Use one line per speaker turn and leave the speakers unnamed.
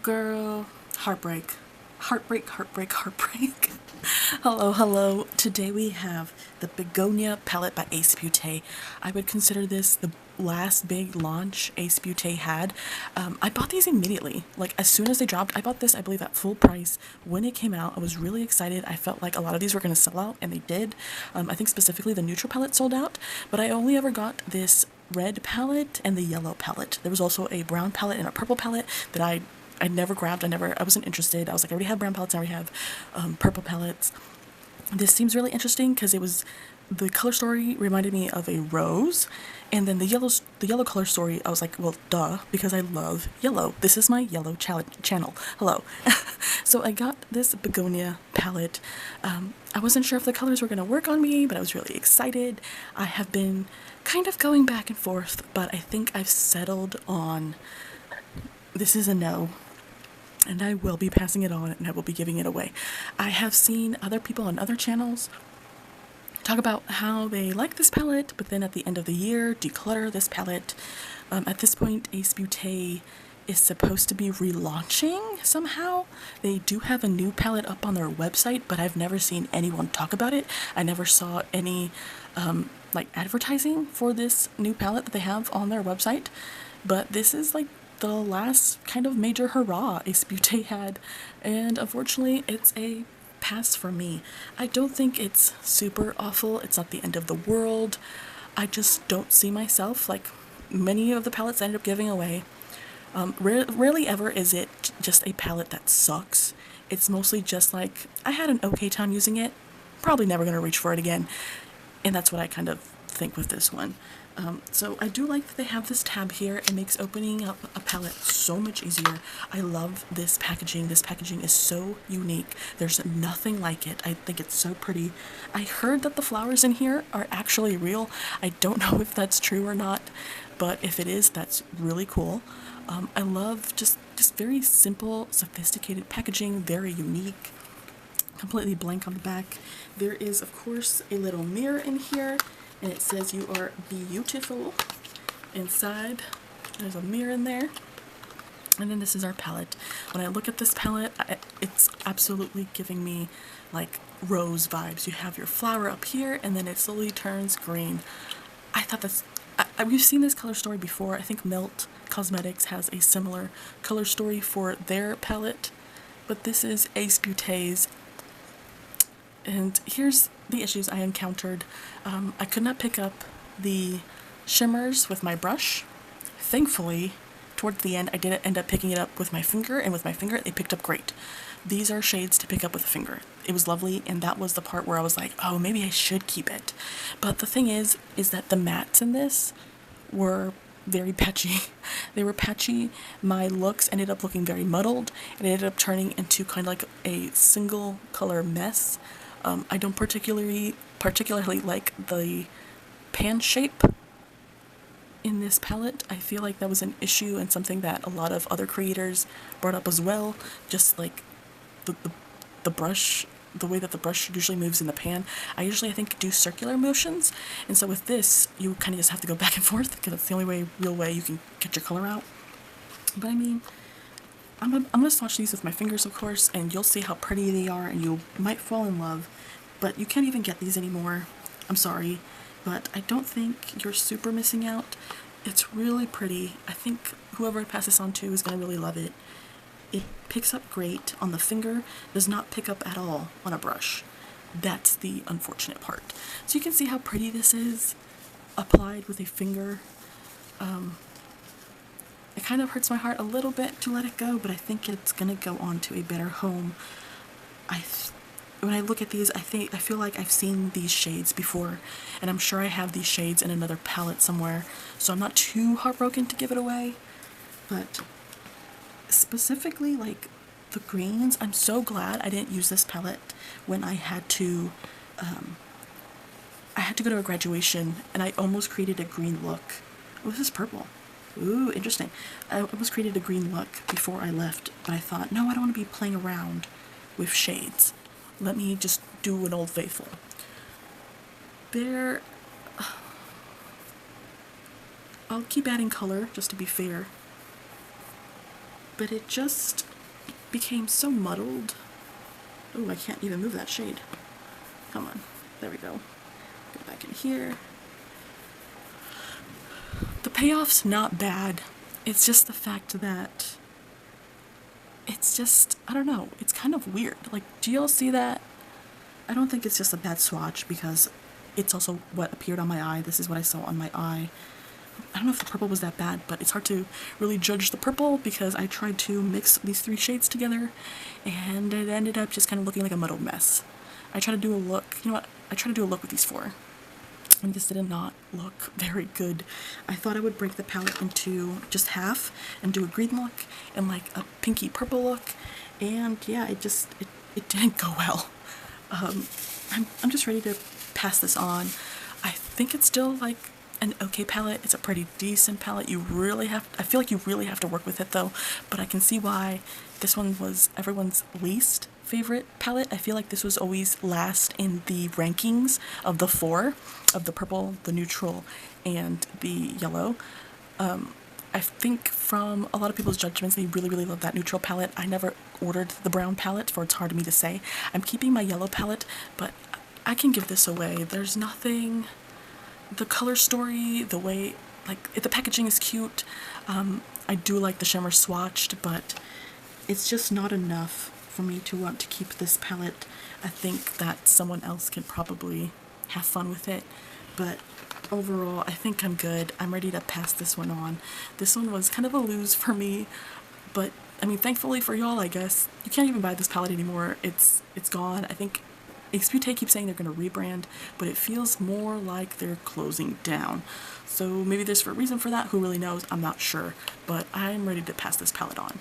Girl, heartbreak. Heartbreak, heartbreak, heartbreak. Hello, hello. Today we have the Begonia palette by Beaute. I would consider this the last big launch Beaute had. I bought these immediately. Like, as soon as they dropped, I bought this, I believe, at full price. When it came out, I was really excited. I felt like a lot of these were going to sell out, and they did. I think specifically the neutral palette sold out, but I only ever got this red palette and the yellow palette. There was also a brown palette and a purple palette that I never grabbed. I wasn't interested. I was like, I already have brown palettes, I already have purple palettes. This seems really interesting because the color story reminded me of a rose, and then the yellow color story, I was like, well, duh, because I love yellow. This is my yellow channel. Hello. So I got this Begonia palette. I wasn't sure if the colors were going to work on me, but I was really excited. I have been kind of going back and forth, but I think I've settled on this is a no. And I will be passing it on, and I will be giving it away. I have seen other people on other channels talk about how they like this palette, but then at the end of the year, declutter this palette. At this point, Beaute is supposed to be relaunching somehow. They do have a new palette up on their website, but I've never seen anyone talk about it. I never saw any like advertising for this new palette that they have on their website. But this is like the last kind of major hurrah Beaute had, and unfortunately it's a pass for me. I don't think it's super awful. It's not the end of the world. I just don't see myself, like many of the palettes I ended up giving away. Rarely ever is it just a palette that sucks. It's mostly just like, I had an okay time using it, probably never gonna reach for it again, and that's what I kind of think with this one. So I do like that they have this tab here. It makes opening up a palette so much easier. I love this packaging. This packaging is so unique. There's nothing like it. I think it's so pretty. I heard that the flowers in here are actually real. I don't know if that's true or not, but if it is, that's really cool. I love just very simple, sophisticated packaging, very unique. Completely blank on the back. There is, of course, a little mirror in here, and it says you are beautiful. Inside, there's a mirror in there. And then this is our palette. When I look at this palette, it's absolutely giving me like rose vibes. You have your flower up here, and then it slowly turns green. I thought that's... we've seen this color story before. I think Melt Cosmetics has a similar color story for their palette. But this is Beaute's. And here's the issues I encountered. I could not pick up the shimmers with my brush. Thankfully, towards the end, I did end up picking it up with my finger, and with my finger, it picked up great. These are shades to pick up with a finger. It was lovely, and that was the part where I was like, oh, maybe I should keep it. But the thing is that the mattes in this were very patchy. They were patchy. My looks ended up looking very muddled, and it ended up turning into kind of like a single color mess. I don't particularly like the pan shape in this palette. I feel like that was an issue and something that a lot of other creators brought up as well. Just like the brush, the way that the brush usually moves in the pan. I usually, I think, do circular motions, and so with this, you kind of just have to go back and forth because it's the only real way you can get your color out. But I mean, I'm gonna swatch these with my fingers, of course, and you'll see how pretty they are, and you might fall in love. But you can't even get these anymore. I'm sorry, but I don't think you're super missing out. It's really pretty. I think whoever I pass this on to is gonna really love it. It picks up great on the finger, does not pick up at all on a brush. That's the unfortunate part. So you can see how pretty this is applied with a finger. It kind of hurts my heart a little bit to let it go, but I think it's gonna go on to a better home. When I look at these, I feel like I've seen these shades before, and I'm sure I have these shades in another palette somewhere, so I'm not too heartbroken to give it away. But specifically, like the greens, I'm so glad I didn't use this palette when I had to go to a graduation, and I almost created a green look. Oh, this is purple. Ooh, interesting. I almost created a green look before I left, but I thought, no, I don't want to be playing around with shades. Let me just do an Old Faithful. I'll keep adding color, just to be fair. But it just became so muddled. Oh, I can't even move that shade. Come on. There we go. Go back in here. The payoff's not bad. It's just the fact that it's just, I don't know, it's kind of weird. Like, do y'all see that? I don't think it's just a bad swatch because it's also what appeared on my eye. This is what I saw on my eye. I don't know if the purple was that bad, but it's hard to really judge the purple because I tried to mix these 3 shades together and it ended up just kind of looking like a muddled mess. I tried to do a look, you know what, I tried to do a look with these 4 and this did not look very good. I thought I would break the palette into just half and do a green look and like a pinky purple look, and yeah, it didn't go well. I'm just ready to pass this on. I think it's still like an okay palette. It's a pretty decent palette. I feel like you really have to work with it though, but I can see why this one was everyone's least favorite palette. I feel like this was always last in the rankings of the 4, of the purple, the neutral, and the yellow. I think from a lot of people's judgments, they really, really love that neutral palette. I never ordered the brown palette, for it's hard to me to say. I'm keeping my yellow palette, but I can give this away. There's nothing, the color story, the way, like, the packaging is cute. I do like the shimmer swatched, but it's just not enough for me to want to keep this palette. I think that someone else can probably have fun with it, but overall, I think I'm good. I'm ready to pass this one on. This one was kind of a lose for me, but I mean, thankfully for y'all, I guess. You can't even buy this palette anymore. It's gone. I think Beaute keeps saying they're going to rebrand, but it feels more like they're closing down. So maybe there's a reason for that. Who really knows? I'm not sure, but I'm ready to pass this palette on.